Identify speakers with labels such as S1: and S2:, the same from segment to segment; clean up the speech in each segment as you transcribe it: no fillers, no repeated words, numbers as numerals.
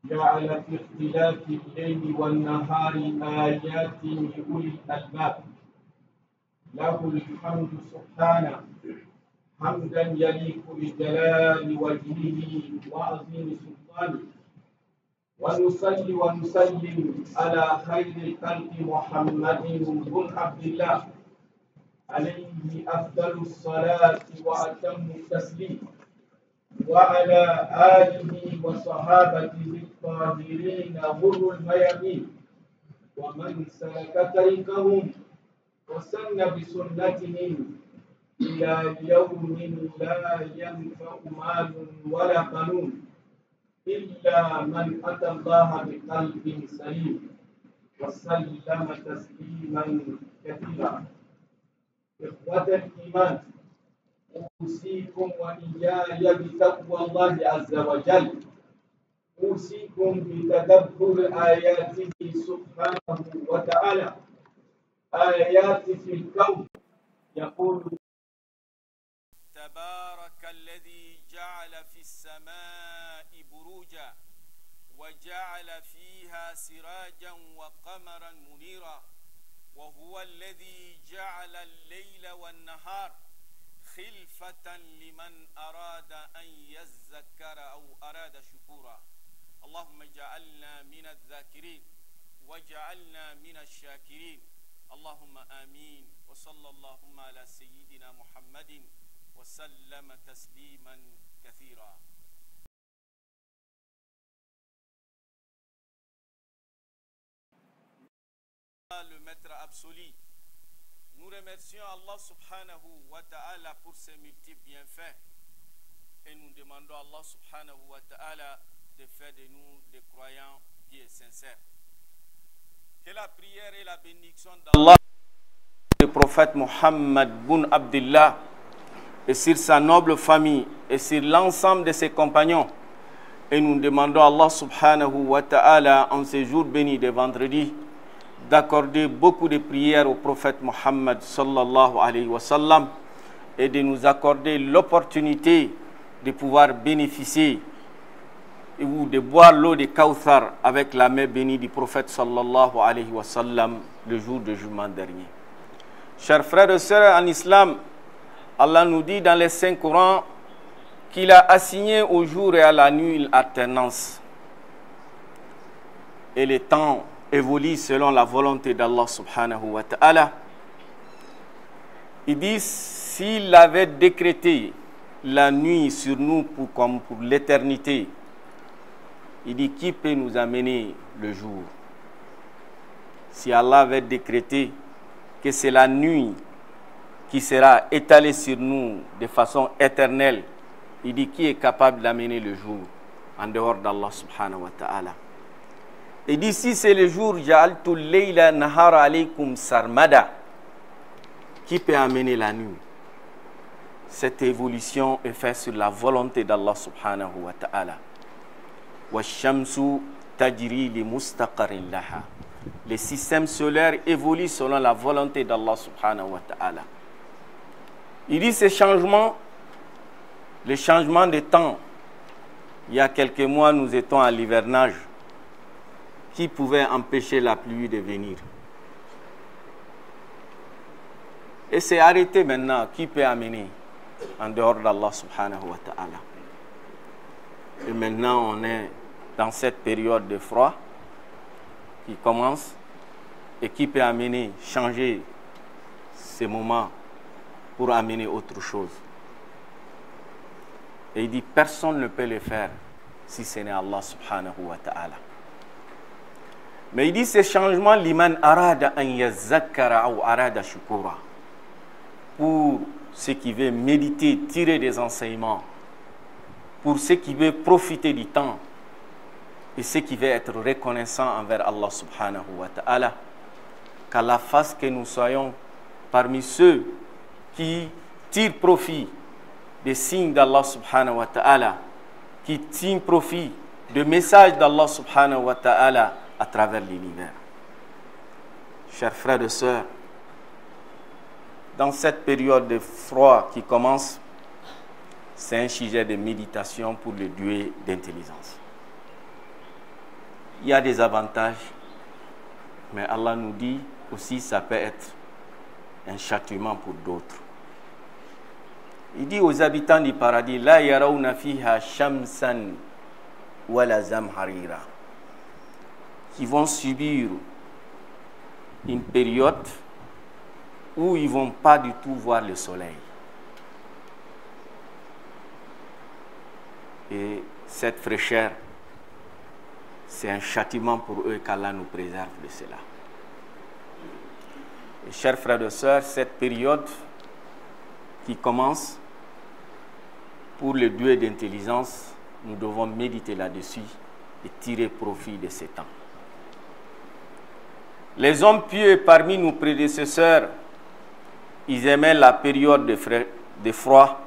S1: جعل في اختلاف الليل والنهار آيات لأولي الألباب. له الحمد سبحانه حمدا يليق بجلال وجهه وعظيم سلطانه. ونصلي ونسلم على خير الخلق محمد بن عبد الله عليه أفضل الصلاة وأتم التسليم، وعلى آله وصحابته الطاهرين غر الميامين، ومن سلك طريقهم وسن بسنتهم إلى يوم لا ينفع مال ولا بنون إلا من أتى الله بقلب سليم، وسلم تسليما كثيرا. إخوة الإيمان، أوصيكم وإياي بتقوى الله عز وجل. أوصيكم بتدبر آياته سبحانه وتعالى، آيات في الكون. يقول
S2: تبارك الذي جعل في السماء بروجا وجعل فيها سراجا وقمرا منيرا وهو الذي جعل الليل والنهار خلفة لمن أراد أن يذكر أو أراد شكورا. اللهم اجعلنا من الذاكرين واجعلنا من الشاكرين. اللهم آمين. وصلى اللهم على سيدنا محمد وسلم تسليما كثيرا. Le maître absolu, nous remercions Allah subhanahu wa ta'ala pour ses multiples bienfaits et nous demandons à Allah subhanahu wa ta'ala de faire de nous des croyants pieux et sincères. Que la prière et la bénédiction d'Allah, le prophète Muhammad bin Abdullah, et sur sa noble famille et sur l'ensemble de ses compagnons. Et nous demandons à Allah subhanahu wa ta'ala en ces jours bénis de vendredi d'accorder beaucoup de prières au prophète Muhammad sallallahu alayhi wa sallam et de nous accorder l'opportunité de pouvoir bénéficier ou de boire l'eau de Kawthar avec la main bénie du prophète sallallahu alayhi wa sallam le jour de jugement dernier. Chers frères et sœurs en islam, Allah nous dit dans les Saints Corans qu'il a assigné au jour et à la nuit une alternance. Et les temps évoluent selon la volonté d'Allah subhanahu wa ta'ala. Il dit, s'il avait décrété la nuit sur nous comme pour l'éternité, il dit, qui peut nous amener le jour? Si Allah avait décrété que c'est la nuit qui sera étalée sur nous de façon éternelle, il dit, qui est capable d'amener le jour en dehors d'Allah subhanahu wa ta'ala? Il dit, si c'est le jour, ja'altu layla nahara alaykum sarmada, qui peut amener la nuit? Cette évolution est faite sur la volonté d'Allah subhanahu wa ta'ala. Wa shamsu tajri li mustaqarin laha. Les systèmes solaires évoluent selon la volonté d'Allah subhanahu wa ta'ala. Il dit ces changements, les changements de temps. Il y a quelques mois, nous étions à l'hivernage. Qui pouvait empêcher la pluie de venir? Et c'est arrêté maintenant. Qui peut amener en dehors d'Allah subhanahu wa ta'ala? Et maintenant, on est dans cette période de froid qui commence et qui peut amener, changer ces moments pour amener autre chose. Et il dit, personne ne peut le faire si ce n'est Allah subhanahu wa ta'ala. Mais il dit, ces changements, liman arada an yazakkara ou arada shukura. Pour ceux qui veulent méditer, tirer des enseignements, pour ceux qui veulent profiter du temps, et ceux qui veulent être reconnaissants envers Allah subhanahu wa ta'ala, qu'Allah fasse que nous soyons parmi ceux qui tirent profit des signes d'Allah subhanahu wa ta'ala, qui tirent profit des messages d'Allah subhanahu wa ta'ala à travers l'univers. Chers frères et sœurs, dans cette période de froid qui commence, c'est un sujet de méditation pour le doué d'intelligence. il y a des avantages, mais Allah nous dit aussi ça peut être un châtiment pour d'autres. Il dit aux habitants du paradis, la yarawna fiha shamsan wala zamharira, qui vont subir une période où ils ne vont pas du tout voir le soleil. Et cette fraîcheur, c'est un châtiment pour eux qu'Allah nous préserve de cela. Et chers frères et sœurs, cette période qui commence pour le degré d'intelligence, nous devons méditer là-dessus et tirer profit de ces temps. Les hommes pieux parmi nos prédécesseurs, ils aimaient la période de froid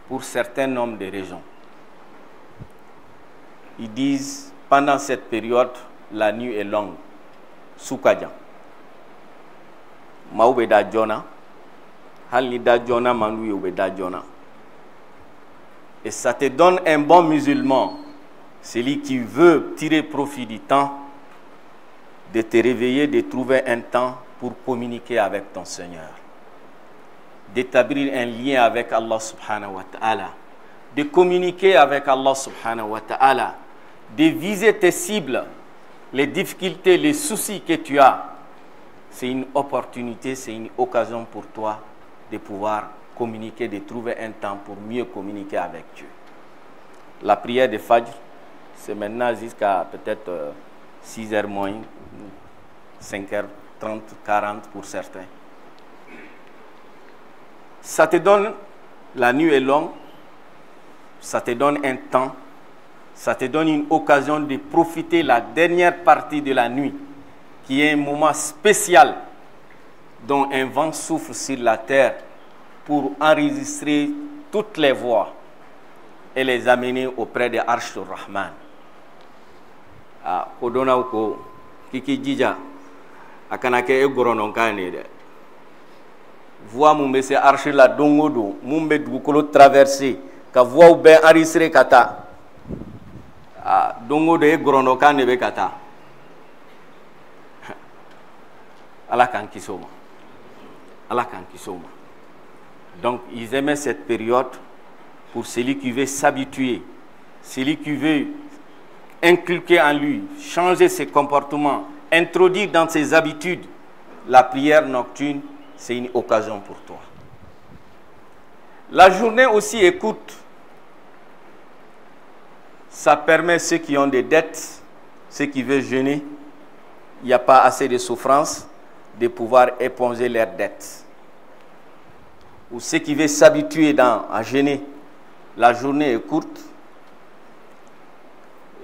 S2: pour certains nombres de raisons. Ils disent, pendant cette période, la nuit est longue. Soukadjan. Maoube da Jona. Halni da Jona, Manoui oube da Jona. Et ça te donne un bon musulman, celui qui veut tirer profit du temps, de te réveiller, de trouver un temps pour communiquer avec ton Seigneur, d'établir un lien avec Allah subhanahu wa ta'ala, de communiquer avec Allah subhanahu wa ta'ala, de viser tes cibles, les difficultés, les soucis que tu as. C'est une opportunité, c'est une occasion pour toi de pouvoir communiquer, de trouver un temps pour mieux communiquer avec Dieu. La prière de Fajr, c'est maintenant jusqu'à peut-être 6h moins, 5h30, 40 pour certains. Ça te donne, la nuit est longue, ça te donne un temps, ça te donne une occasion de profiter de la dernière partie de la nuit, qui est un moment spécial dont un vent souffle sur la terre pour enregistrer toutes les voix et les amener auprès de Arsh al-Rahman. Kodona uko kiki jija akanake e goronon kane de voix mumbe se Arsh la dongodo mumbe dugukolo traverser ka voix ou ben enregistrer kata dongodo e goronon kane be kata ala kan kisoma. Allah kan kisoma. Donc ils aimaient cette période pour celui qui veut s'habituer, celui qui veut inculquer en lui, changer ses comportements, introduire dans ses habitudes la prière nocturne, c'est une occasion pour toi. La journée aussi est courte. Ça permet ceux qui ont des dettes, ceux qui veulent jeûner, il n'y a pas assez de souffrance, de pouvoir éponger leurs dettes. Ou ceux qui veulent s'habituer à jeûner, la journée est courte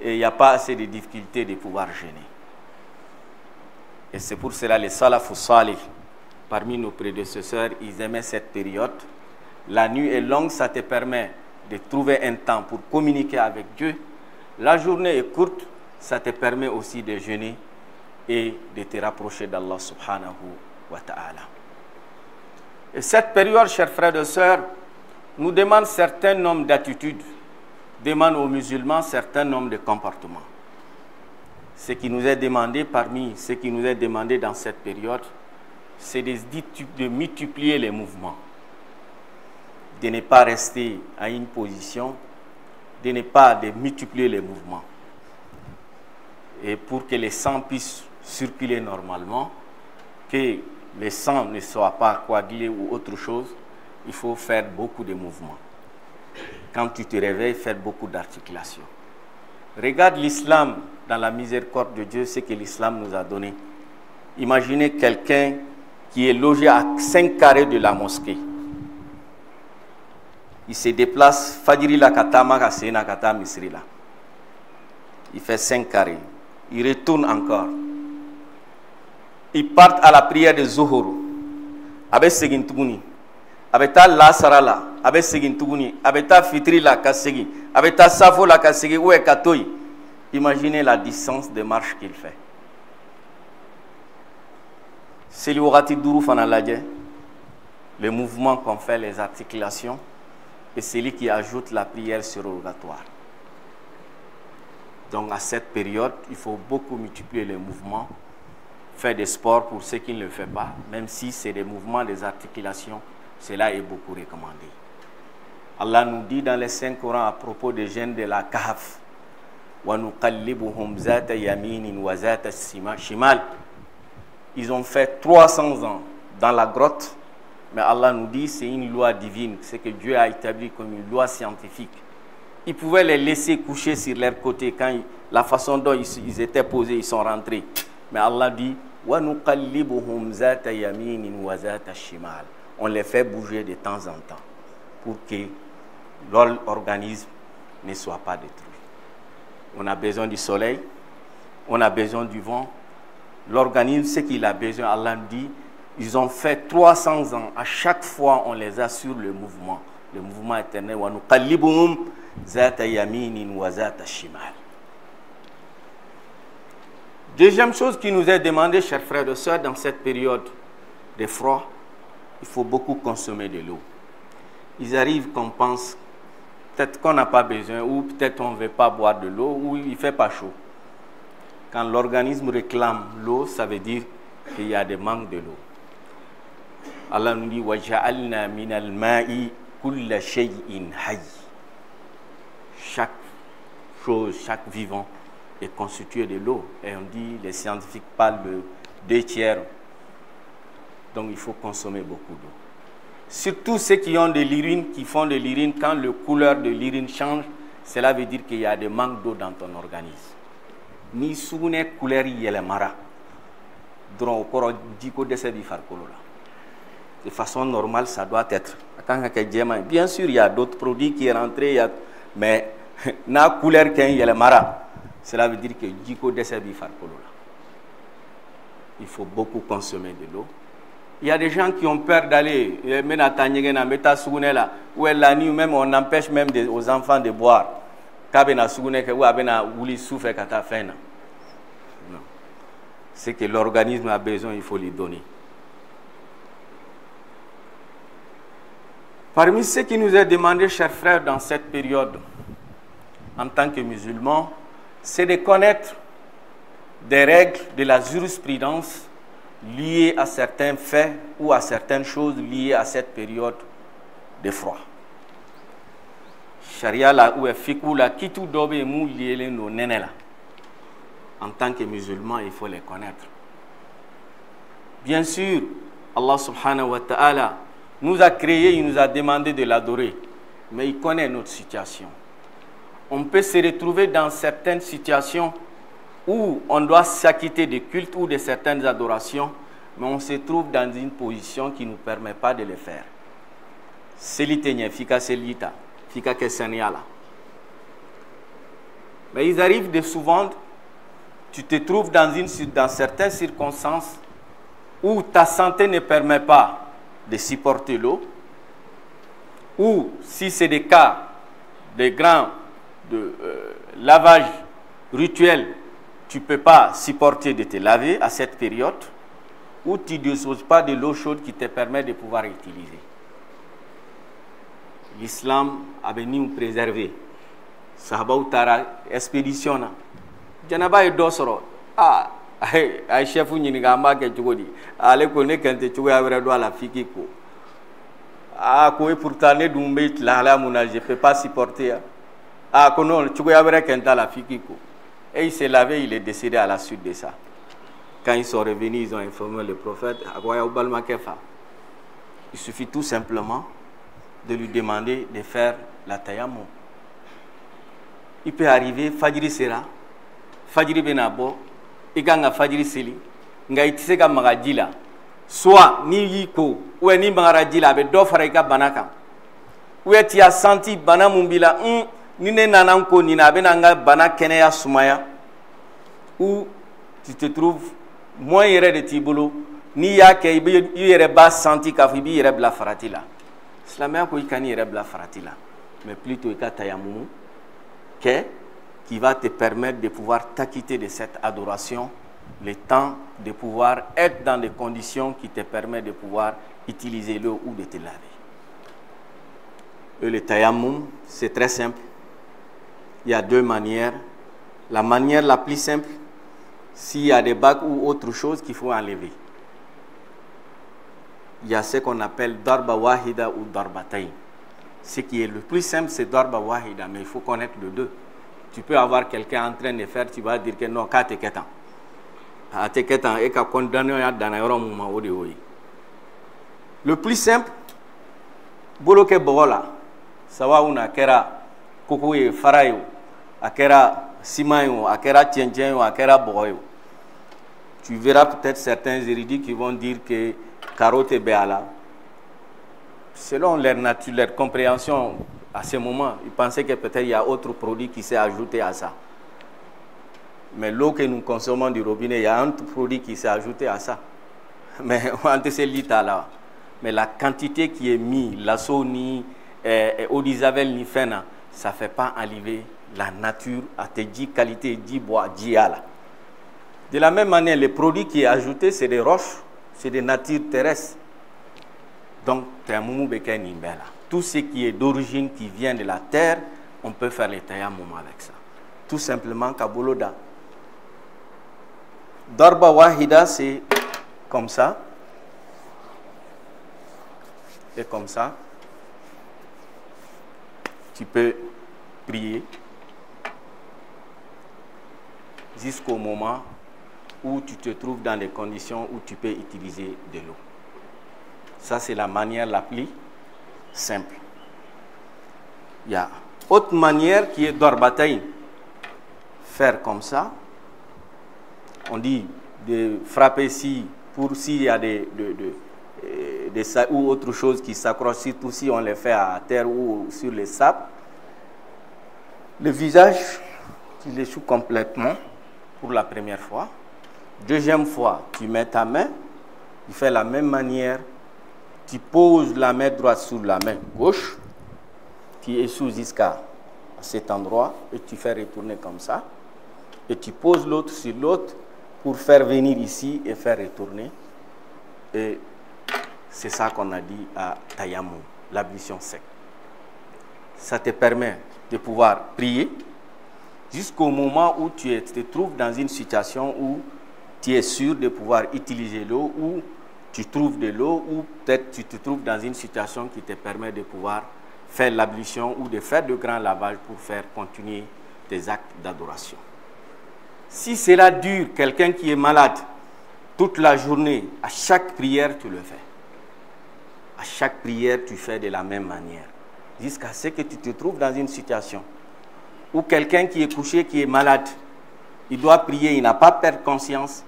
S2: et il n'y a pas assez de difficultés de pouvoir jeûner. Et c'est pour cela les salafus salih, parmi nos prédécesseurs, ils aimaient cette période. La nuit est longue, ça te permet de trouver un temps pour communiquer avec Dieu. La journée est courte, ça te permet aussi de jeûner et de te rapprocher d'Allah subhanahu wa ta'ala. Et cette période, chers frères et sœurs, nous demande certains nombres d'attitudes, demande aux musulmans certains nombres de comportements. Ce qui nous est demandé, parmi ce qui nous est demandé dans cette période, c'est de multiplier les mouvements, de ne pas rester à une position, de ne pas multiplier les mouvements. Et pour que les sangs puissent circuler normalement, que les sangs ne soient pas coagulés ou autre chose, il faut faire beaucoup de mouvements. Quand tu te réveilles, faire beaucoup d'articulations. Regarde l'islam dans la miséricorde de Dieu, ce que l'islam nous a donné. Imaginez quelqu'un qui est logé à 5 carrés de la mosquée. Il se déplace, Fadjiri la Katama, Kasena Kata Misri la. Il fait 5 carrés. Il retourne encore. Ils partent à la prière de Zuhur. Avec Segin Tuguni. Avec ta Lasara la. Avec Segin Tuguni. Avec ta Fitri la Kasegi. Avec ta Safo la Kasegi. Où est Katoy? Imaginez la distance de marche qu'il fait. C'est le Wurati Dourou Fanaladje. Le mouvement qu'on fait, les articulations. Et c'est lui qui ajoute la prière surrogatoire. Donc à cette période, il faut beaucoup multiplier les mouvements, faire des sports pour ceux qui ne le font pas, même si c'est des mouvements, des articulations, cela est beaucoup recommandé. Allah nous dit dans les 5 Corans à propos des jeunes de la Kahf, وَنُقَلِّبُهُمْ ذَاتَ يَمِينٍ وَذَاتَ shimal. Ils ont fait 300 ans dans la grotte, mais Allah nous dit c'est une loi divine, c'est que Dieu a établi comme une loi scientifique. Ils pouvaient les laisser coucher sur leur côté quand la façon dont ils étaient posés, ils sont rentrés. Mais Allah dit وَنُقَلِّبُهُمْ ذَاتَ يَمِينٍ وَذَاتَ shimal. On les fait bouger de temps en temps pour que leur organisme ne soit pas détruit. On a besoin du soleil, on a besoin du vent. L'organisme, ce qu'il a besoin, Allah dit, ils ont fait 300 ans. À chaque fois, on les assure le mouvement éternel. وَنُقَلِّبُهُمْ ذَاتَ يَمِينٍ وَذَاتَ shimal. Deuxième chose qui nous est demandée, chers frères et sœurs, dans cette période de froid, il faut beaucoup consommer de l'eau. Ils arrivent qu'on pense, peut-être qu'on n'a pas besoin, ou peut-être on ne veut pas boire de l'eau, ou il ne fait pas chaud. Quand l'organisme réclame l'eau, ça veut dire qu'il y a des manques de l'eau. Allah nous dit وَجَعَلْنَا مِنَ الْمَاءِ كُلَّ شَيْءٍ حَيٍّ. Chaque chose, chaque vivant est constitué de l'eau. Et on dit, les scientifiques parlent de 2/3. Donc il faut consommer beaucoup d'eau. Surtout ceux qui ont de l'urine, qui font de l'urine, quand la couleur de l'urine change, cela veut dire qu'il y a des manques d'eau dans ton organisme. Ni soune couleur yelemara. De façon normale, ça doit être. Bien sûr, il y a d'autres produits qui sont rentrés, mais na couleur qu'un yelemara, cela veut dire que diko desebi farkolola. Il faut beaucoup consommer de l'eau. Il y a des gens qui ont peur d'aller, même on empêche même aux enfants de boire. Non. C'est que l'organisme a besoin, il faut lui donner. Parmi ce qui nous est demandé, chers frères, dans cette période, en tant que musulmans, c'est de connaître des règles de la jurisprudence liées à certains faits ou à certaines choses liées à cette période de froid. Sharia la ou fikou la kitou dobe mou lié no nenela. En tant que musulman, il faut les connaître. Bien sûr, Allah subhanahu wa ta'ala nous a créés, il nous a demandé de l'adorer, mais il connaît notre situation. On peut se retrouver dans certaines situations où on doit s'acquitter des cultes ou de certaines adorations, mais on se trouve dans une position qui ne nous permet pas de le faire. Mais il arrive de souvent, tu te trouves dans certaines circonstances où ta santé ne permet pas de supporter l'eau, ou si c'est des cas de grands lavage rituel, tu ne peux pas supporter de te laver à cette période, ou tu ne disposes pas de l'eau chaude qui te permet de pouvoir utiliser. L'islam a venu nous préserver. Sahaba utara expédition na. Janaba e dosoro. Ay chefu ni ngamba ke chugodi. Ale ko ne kante chugo ya wera do ala fiki ko. Ko e pourtant ne dumbe la muna je peux pas supporter. Ko non chugo ya wera kanta la fiki ko. Et il s'est lavé, il est décédé à la suite de ça. Quand ils sont revenus, ils ont informé le prophète. Il suffit tout simplement de lui demander de faire la tayammum. Il peut arriver, Fajri sera, Fajri benabo, Iganga Fajri seli, Ngaïtisega Maradila, soit ni yiko, ou ni Maradila, avec d'offrega banaka. Où tu as senti banamumbila, ni nananko ni na benanga bana keneya sumaya, où tu te trouves moins yere de tibolo ni ya ke yere ba senti ka fibi yere bla faratila islamien ko ikani yere bla faratila mais plutôt ikata yamumu qui va te permettre de pouvoir t'acquitter de cette adoration le temps de pouvoir être dans des conditions qui te permettent de pouvoir utiliser l'eau ou de te laver. Et le tayammum, c'est très simple. Il y a deux manières. la manière la plus simple, s'il y a des bacs ou autre chose qu'il faut enlever. Il y a ce qu'on appelle darba wahida ou darbatayn. Ce qui est le plus simple, c'est darba wahida, mais il faut connaître le deux. Tu peux avoir quelqu'un en train de faire, tu vas dire que non, kate ketan. Ate ketan, et ka condamné dans un moment où le plus simple, boloke bola, ça va on a kera kukuye farayo, akera simayo, akera tienjen, akera boyo. Tu verras peut-être certains érudits qui vont dire que carotte et béala, selon leur nature, leur compréhension à ce moment, ils pensaient que peut-être il y a autre produit qui s'est ajouté à ça. Mais l'eau que nous consommons du robinet, il y a un autre produit qui s'est ajouté à ça. Mais là. Mais la quantité qui est mise, l'asso ni eau d'Isabelle ni fena, ça ne fait pas enlever la nature à tes 10 qualités, 10 bois, 10 ala. De la même manière, les produits qui sont ajoutés, c'est des roches, c'est des natures terrestres. Donc, tout ce qui est d'origine, qui vient de la terre, on peut faire les tayamoum avec ça. Tout simplement, Kaboloda. Darba Wahida, c'est comme ça. Et comme ça. Tu peux prier jusqu'au moment où tu te trouves dans des conditions où tu peux utiliser de l'eau. Ça, c'est la manière la plus simple. Il y a autre manière qui est d'Orbataï. Faire comme ça. On dit de frapper ici pour s'il y a des ou autre chose qui s'accroche, surtout si on les fait à terre ou sur les sables. Le visage, tu l'échoues complètement pour la première fois. Deuxième fois, tu mets ta main, tu fais la même manière. Tu poses la main droite sur la main gauche, tu échoues jusqu'à cet endroit et tu fais retourner comme ça. Et tu poses l'autre sur l'autre pour faire venir ici et faire retourner. Et c'est ça qu'on a dit à Tayammum, l'ablution sec. Ça te permet de pouvoir prier jusqu'au moment où tu te trouves dans une situation où tu es sûr de pouvoir utiliser l'eau, ou tu trouves de l'eau, ou peut-être tu te trouves dans une situation qui te permet de pouvoir faire l'ablution ou de faire de grands lavages pour faire continuer tes actes d'adoration. Si cela dure, quelqu'un qui est malade, toute la journée, à chaque prière, tu le fais. À chaque prière, tu fais de la même manière. Jusqu'à ce que tu te trouves dans une situation où quelqu'un qui est couché, qui est malade, il doit prier, il n'a pas perdre conscience,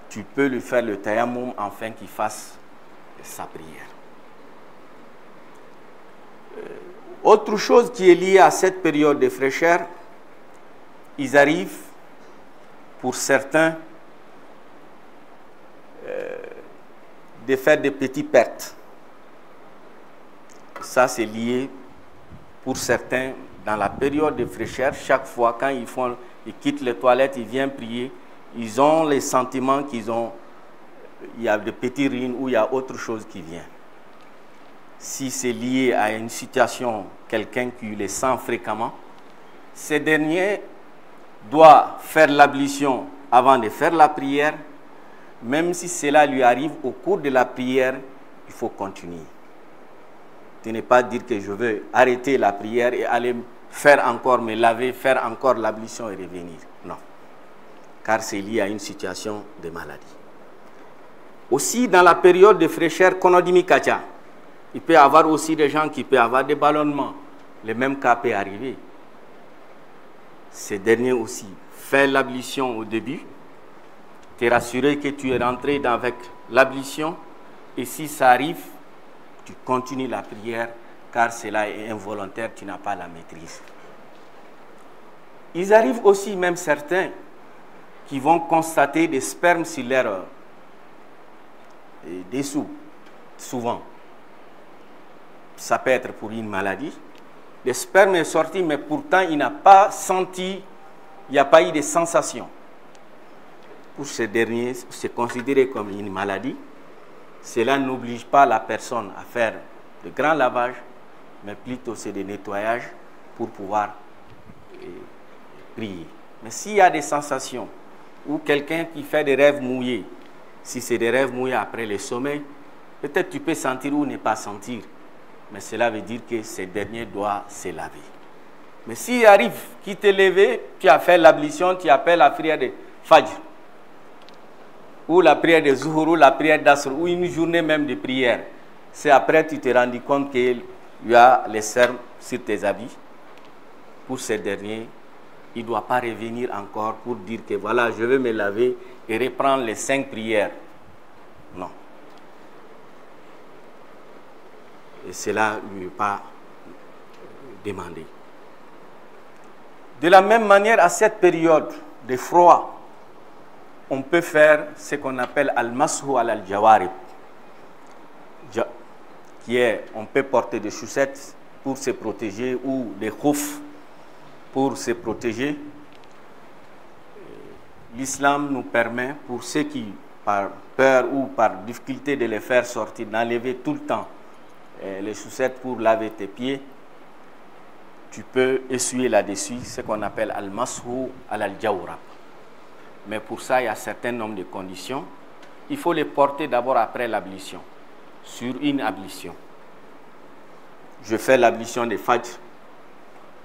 S2: tu peux lui faire le tayammum afin qu'il fasse sa prière. Autre chose qui est liée à cette période de fraîcheur, ils arrivent, pour certains, de faire des petites pertes. Ça, c'est lié pour certains dans la période de fraîcheur. Chaque fois, quand ils quittent les toilettes, ils viennent prier, ils ont les sentiments qu'ils ont. Il y a des petits rhumes ou il y a autre chose qui vient. Si c'est lié à une situation, quelqu'un qui les sent fréquemment, ces derniers doivent faire l'ablution avant de faire la prière. Même si cela lui arrive au cours de la prière, il faut continuer. Tu n'es pas dire que je veux arrêter la prière et aller faire encore me laver, faire encore l'ablution et revenir. Non. Car c'est lié à une situation de maladie. Aussi, dans la période de fraîcheur, Konodimi Kacha, il peut y avoir aussi des gens qui peuvent avoir des ballonnements. Le même cas peut arriver. Ces derniers aussi, fais l'ablution au début, te rassurer que tu es rentré avec l'ablution, et si ça arrive, tu continues la prière, car cela est involontaire, tu n'as pas la maîtrise. Ils arrivent aussi, même certains, qui vont constater des spermes sur leur dessous, souvent. Ça peut être pour une maladie. Le sperme est sorti, mais pourtant il n'a pas senti, il n'y a pas eu de sensation. Pour ces derniers, c'est considéré comme une maladie. Cela n'oblige pas la personne à faire de grands lavages, mais plutôt c'est des nettoyages pour pouvoir prier. Mais s'il y a des sensations, ou quelqu'un qui fait des rêves mouillés, si c'est des rêves mouillés après le sommeil, peut-être tu peux sentir ou ne pas sentir, mais cela veut dire que ce dernier doit se laver. Mais s'il arrive qu'il t'est levé, tu as fait l'ablution, tu as fait la prière de Fajr, ou la prière de Zuhur, ou la prière d'Asr, ou une journée même de prière, c'est après tu t'es rendu compte qu'il y a les cernes sur tes habits. Pour ce dernier, il ne doit pas revenir encore pour dire que voilà, je vais me laver et reprendre les 5 prières. Non. Et cela ne lui est pas demandé. De la même manière, à cette période de froid, on peut faire ce qu'on appelle al-mashu al-jawarib, qui est, on peut porter des chaussettes pour se protéger ou des khoufs pour se protéger. L'islam nous permet, pour ceux qui, par peur ou par difficulté de les faire sortir, d'enlever tout le temps les chaussettes pour laver tes pieds. Tu peux essuyer là-dessus ce qu'on appelle al-mashu al-jawrab. Mais pour ça, il y a un certain nombre de conditions. Il faut les porter d'abord après l'ablution, sur une ablution. Je fais l'ablution de Fajr,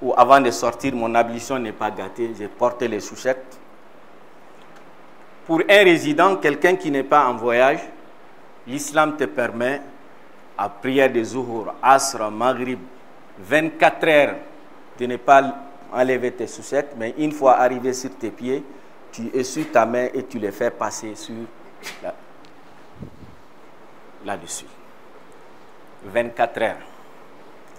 S2: ou avant de sortir, mon ablution n'est pas gâtée, j'ai porté les chaussettes. Pour un résident, quelqu'un qui n'est pas en voyage, l'islam te permet, à prière de Zuhur, Asr, Maghrib, 24 heures, de ne pas enlever tes chaussettes, mais une fois arrivé sur tes pieds, tu essuies ta main et tu les fais passer sur là-dessus. 24 heures.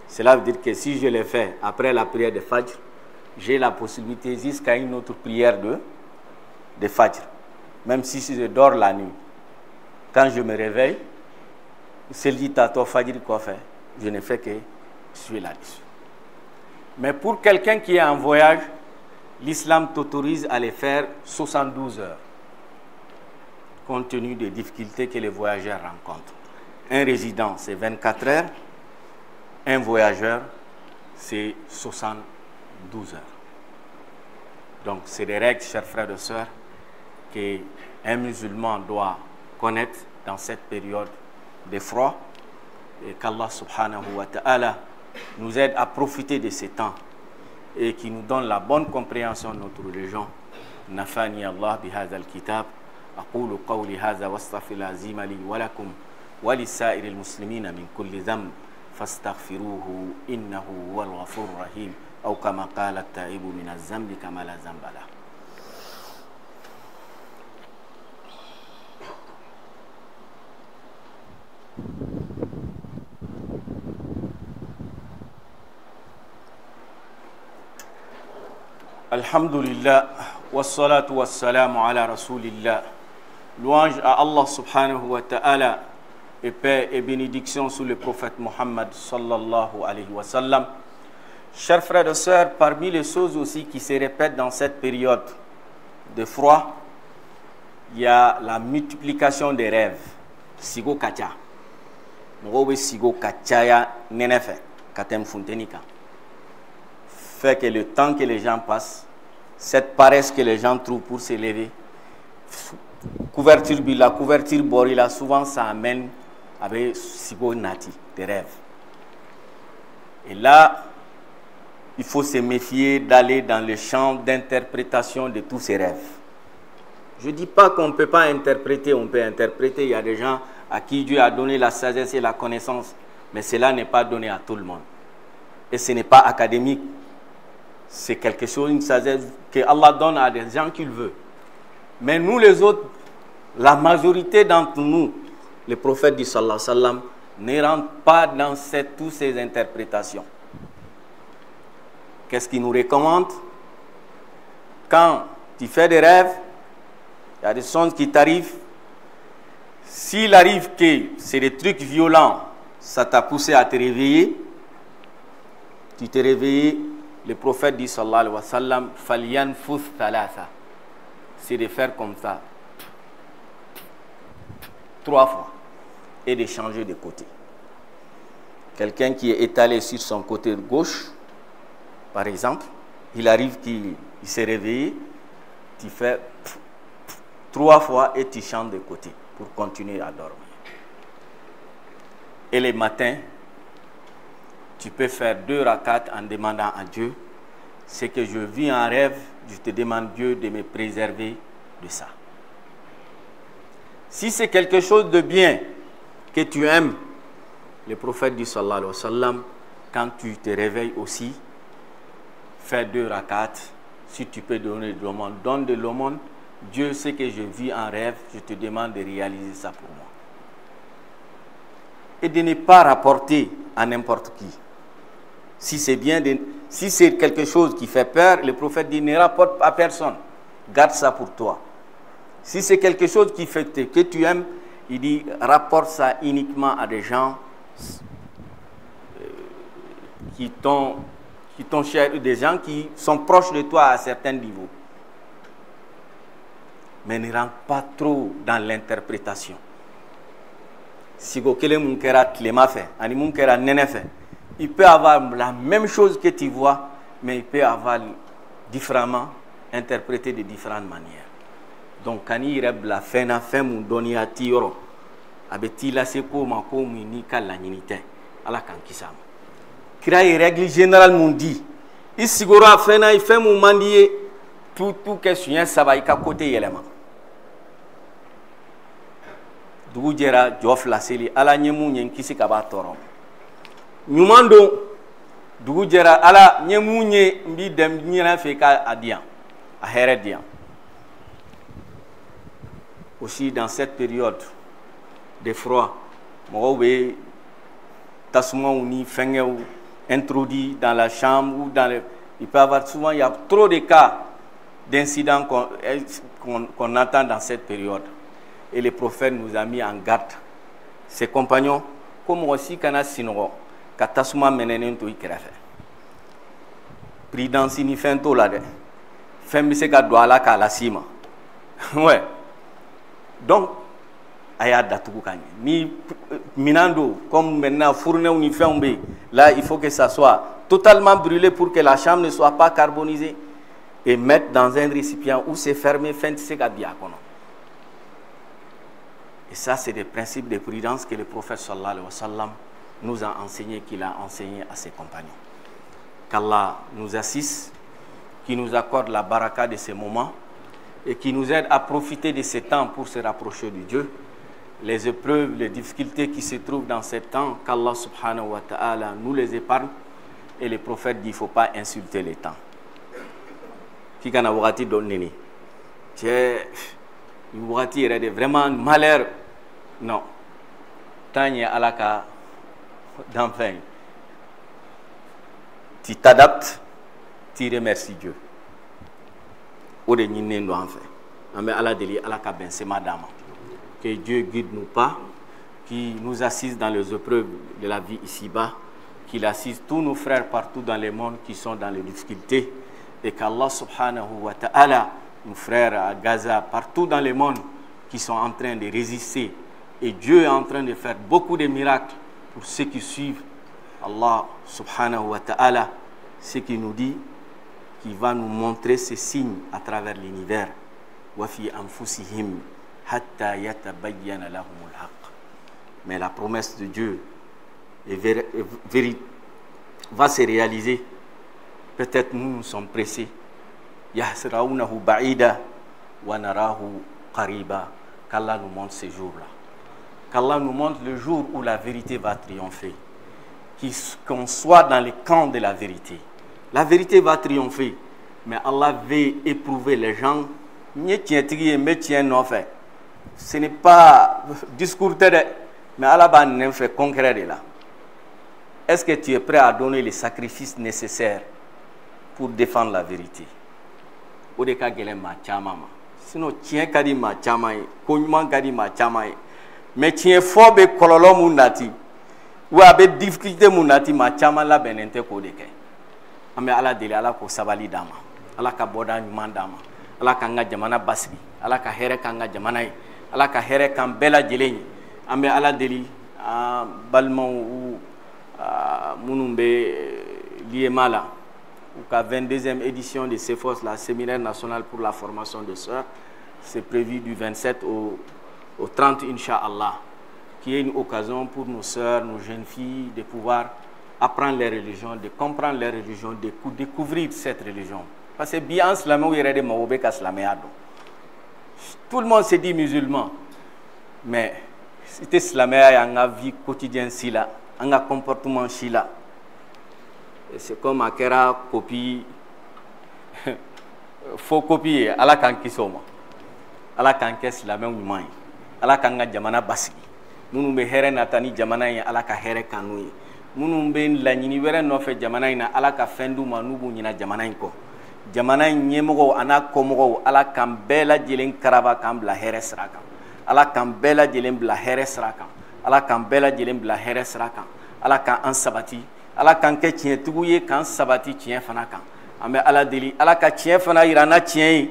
S2: Cela veut dire que si je les fais après la prière de Fajr, j'ai la possibilité jusqu'à une autre prière de Fajr. Même si je dors la nuit. Quand je me réveille, c'est dit à toi Fajr quoi faire. Je ne fais que suivre là-dessus. Mais pour quelqu'un qui est en voyage, l'islam t'autorise à les faire 72 heures, compte tenu des difficultés que les voyageurs rencontrent. Un résident, c'est 24 heures. Un voyageur, c'est 72 heures. Donc, c'est des règles, chers frères et sœurs, qu'un musulman doit connaître dans cette période de froid, et qu'Allah subhanahu wa ta'ala nous aide à profiter de ces temps et qui nous donne la bonne compréhension de notre religion. Nafani Allah bihadha al-kitab. أقول قولي هذا واستغفر العظيم لي ولكم ولسائر المسلمين من كل ذنب فاستغفروه إنه هو الغفور الرحيم أو كما قال التائب من الذنب كما لا ذنب له. Alhamdulillah, wassalatu wassalamu ala rasulillah. Louange à Allah subhanahu wa ta'ala et paix et bénédiction sur le prophète Mohammed sallallahu alayhi wa sallam. Chers frères et sœurs, parmi les choses aussi qui se répètent dans cette période de froid, il y a la multiplication des rêves. Sigo kacha. Ngowe sigo kacha ya nenefe katem funtenika. Fait que le temps que les gens passent, cette paresse que les gens trouvent pour se lever, la couverture borila, souvent ça amène avec sigo nati, des rêves. Et là, il faut se méfier d'aller dans le champ d'interprétation de tous ces rêves. Je ne dis pas qu'on ne peut pas interpréter, on peut interpréter. Il y a des gens à qui Dieu a donné la sagesse et la connaissance, mais cela n'est pas donné à tout le monde. Et ce n'est pas académique. C'est quelque chose, une sagesse que Allah donne à des gens qu'il veut. Mais nous les autres, la majorité d'entre nous, les prophètes du sallallahu alayhi wa sallam, ne rentrent pas dans toutes ces interprétations. Qu'est-ce qu'il nous recommande? Quand tu fais des rêves, il y a des choses qui t'arrivent. S'il arrive que c'est des trucs violents, ça t'a poussé à te réveiller, tu t'es réveillé, le prophète dit sallallahu alayhi wa sallam, falyanfuth thalatha, c'est de faire comme ça 3 fois et de changer de côté. Quelqu'un qui est étalé sur son côté gauche, par exemple, il arrive qu'il il s'est réveillé, tu fais 3 fois et tu chantes de côté pour continuer à dormir. Et les matins, tu peux faire 2 rakats en demandant à Dieu, c'est que je vis en rêve, je te demande Dieu de me préserver de ça. Si c'est quelque chose de bien que tu aimes, le prophète dit sallallahu alayhi wa sallam, quand tu te réveilles aussi, fais 2 rakats. Si tu peux donner de l'aumône, donne de l'aumône. Dieu sait que je vis en rêve, je te demande de réaliser ça pour moi. Et de ne pas rapporter à n'importe qui. Si c'est bien, si c'est quelque chose qui fait peur, le prophète dit ne rapporte à personne. Garde ça pour toi. Si c'est quelque chose qui fait que tu aimes, il dit rapporte ça uniquement à des gens qui t'ont chers, des gens qui sont proches de toi à certains niveaux. Mais ne rentre pas trop dans l'interprétation. Si quelqu'un fait, il peut avoir la même chose que tu vois, mais il peut avoir différemment interprété de différentes manières. Donc, quand il rêve la fin, mon donné à Tiro, avec la seco, ma communica la nité, à la kankisam. Créer règle générale mon dit, il sigura fin, il fait mon mandier, tout question, ça va y côté élément. Dugu jɛra jɔ 2 seli ala ɲɛ mun ye kisi ka b'a tɔɔrɔ ɲuman don dugu jɛra ala ɲɛ mun ye n b'i dɛmɛ ɲɛna fɛ k'a di yan a hɛrɛ di yan aussi dans cette période de froid mɔgɔw bɛ tasumaw ni fɛngɛw introduit dans la chambre ou dans le il peut y avoir souvent il y a trop de cas d'incidents qu'on entend dans cette période. Et le prophète nous a mis en garde. Ses compagnons, comme aussi kana sinogo, katasuma menenen to ikrefe. Prudence ni fento la de. Femme se ka do ala ka la sima. Ouais. Donc aya datugu kanye. Ni minando comme maintenant fourne ou ni fembe, là il faut que ça soit totalement brûlé pour que la chambre ne soit pas carbonisée et mettre dans un récipient où c'est fermé fin se ka diakono. Et ça, c'est des principes de prudence que le prophète sallallahu alayhi wa sallam nous a enseigné, qu'il a enseigné à ses compagnons. Qu'Allah nous assiste, qui nous accorde la baraka de ces moments et qui nous aide à profiter de ces temps pour se rapprocher de Dieu. Les épreuves, les difficultés qui se trouvent dans ces temps, qu'Allah subhanahu wa ta'ala nous les épargne. Et le prophète dit qu'il ne faut pas insulter les temps. Qui kana wagati donneni. C'est vraiment malheur. Non. Tant y a alaka d'enfin. Tu t'adaptes, tu remercies Dieu. Ou de n'y n'est en fait. Mais Allah deli alaka ben c'est madame. Que Dieu guide nous pas, qui nous assiste dans les épreuves de la vie ici-bas, qu'il assiste tous nos frères partout dans le monde qui sont dans les difficultés, et qu'Allah subhanahu wa ta'ala, nos frères à Gaza, partout dans le monde, qui sont en train de résister. Et Dieu est en train de faire beaucoup de miracles pour ceux qui suivent Allah subhanahu wa ta'ala, ce qui nous dit qu'il va nous montrer ces signes à travers l'univers. وَفِي أَنفُسِهِمْ حَتَّى يَتَبَيَّنَ لَهُمُ الْحَقِّ. Mais la promesse de Dieu va se réaliser. Peut-être nous sommes pressés. يَحْسِرَوْنَهُ بَعِيدًا وَنَرَاهُ قَرِيبًا. Qu'Allah nous montre ces jours-là. Qu'Allah nous montre le jour où la vérité va triompher. Qu'on soit dans le camp de la vérité. La vérité va triompher. Mais Allah veut éprouver les gens. Ce n'est pas discours, mais Allah va nous faire concret de là. Est-ce que tu es prêt à donner les sacrifices nécessaires pour défendre la vérité? Sinon, tiens kadi ma chamai, konyman kadi ma chamai. Mais tiens fort be kololo munati. Ou avec difficulté munati ma chama la benente ko deke. Ame ala deli ala ko sabali dama. Ala ka boda nyuman dama. Ala ka nga jamana basbi. Ala ka here ka nga jamana. Ala ka here kan bela jeleni. Ame ala deli balmon ou munumbe lié mala. la 22e édition de CEFOS, la Séminaire national pour la formation des sœurs. C'est prévu du 27 au 30, Inch'Allah, qui est une occasion pour nos sœurs, nos jeunes filles, de pouvoir apprendre les religions, de comprendre les religions, de découvrir cette religion. Parce que bien en islam, tout le monde se dit musulman, mais si tu es islamé, il y a une vie quotidienne, un comportement, c'est comme une copie, faux copie, à la kankisoma, à la kankes la même humain, à la kanga jamana basiki, nous nous héren natani jamana à la kahere kanouye, nous nous ben la nini weren no fait jamana à la kafendu manubu nina jamana ko. Jamana nyemoko ana komoko ala kambela jelen karaba kambla heres rakam ala kambela jelen bla heres rakam ala kambela jelen bla heres rakam ala kan ansabati ala kan ke tien tuguye kan sabati tien fana kan ambe ala deli ala ka tien fana irana tien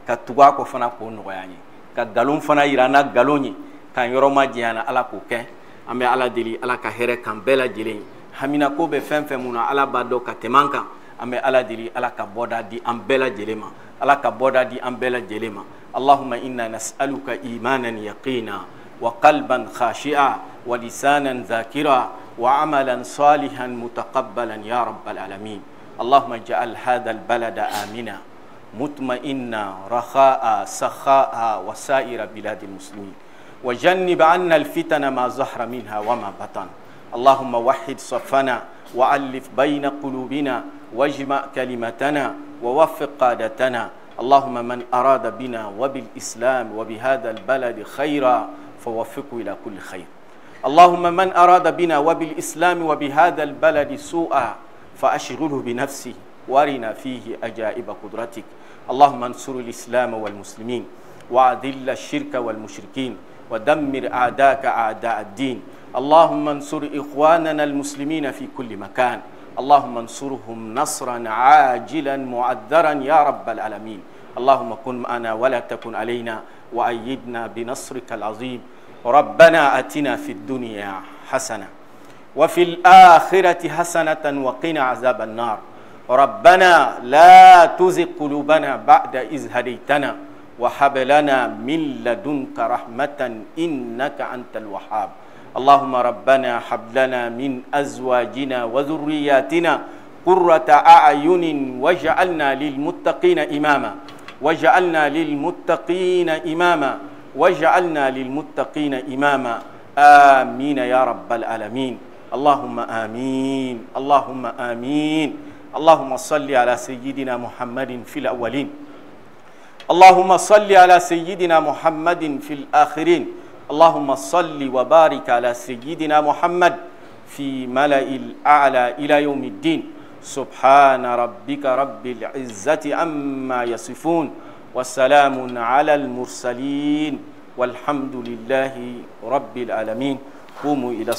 S2: ka tuga ko fana ko noyani ka galon fana irana galoni kan yoroma jiana ala ko ke ambe ala deli ala ka here kambela jelen hamina ko be fenfe muna ala bado ka temanka ambe ala dili ala ka boda di ambela jelema ala ka boda di ambela jelema Allahumma inna nas'aluka imanan yaqina wa qalban khashi'a wa lisanan dhakira wa amalan salihan mutaqabbalan ya rabbal alamin Allahumma ij'al hadha albalada amina mutma'inna rakha'a sakha'a wa sa'ira biladil muslimin wa jannib 'anna alfitana ma zahra minha wa ma batan Allahumma wahhid saffana wa alif bayna qulubina واجمع كلمتنا ووفق قادتنا اللهم من أراد بنا وبالإسلام وبهذا البلد خيرا فوفقه إلى كل خير اللهم من أراد بنا وبالإسلام وبهذا البلد سوءا فأشغله بنفسه وارنا فيه أجائب قدرتك اللهم انصر الإسلام والمسلمين وأذل الشرك والمشركين ودمر أعداءك أعداء الدين اللهم انصر إخواننا المسلمين في كل مكان اللهم انصرهم نصرا عاجلا معذرا يا رب العالمين اللهم كن معنا ولا تكن علينا وأيدنا بنصرك العظيم ربنا آتنا في الدنيا حسنة وفي الآخرة حسنة وقنا عذاب النار ربنا لا تزغ قلوبنا بعد إذ هديتنا وهب لنا من لدنك رحمة إنك أنت الوهاب اللهم ربنا هب لنا من أزواجنا وذرياتنا قرة أعين واجعلنا للمتقين إماما واجعلنا للمتقين إماما واجعلنا للمتقين إماما آمين يا رب العالمين اللهم آمين اللهم آمين اللهم صل على سيدنا محمد في الأولين اللهم صل على سيدنا محمد في الآخرين اللهم صل وبارك على سيدنا محمد في ملأ الأعلى إلى يوم الدين سبحان ربك رب العزة عما يصفون وسلام على المرسلين والحمد لله رب العالمين قوموا إلى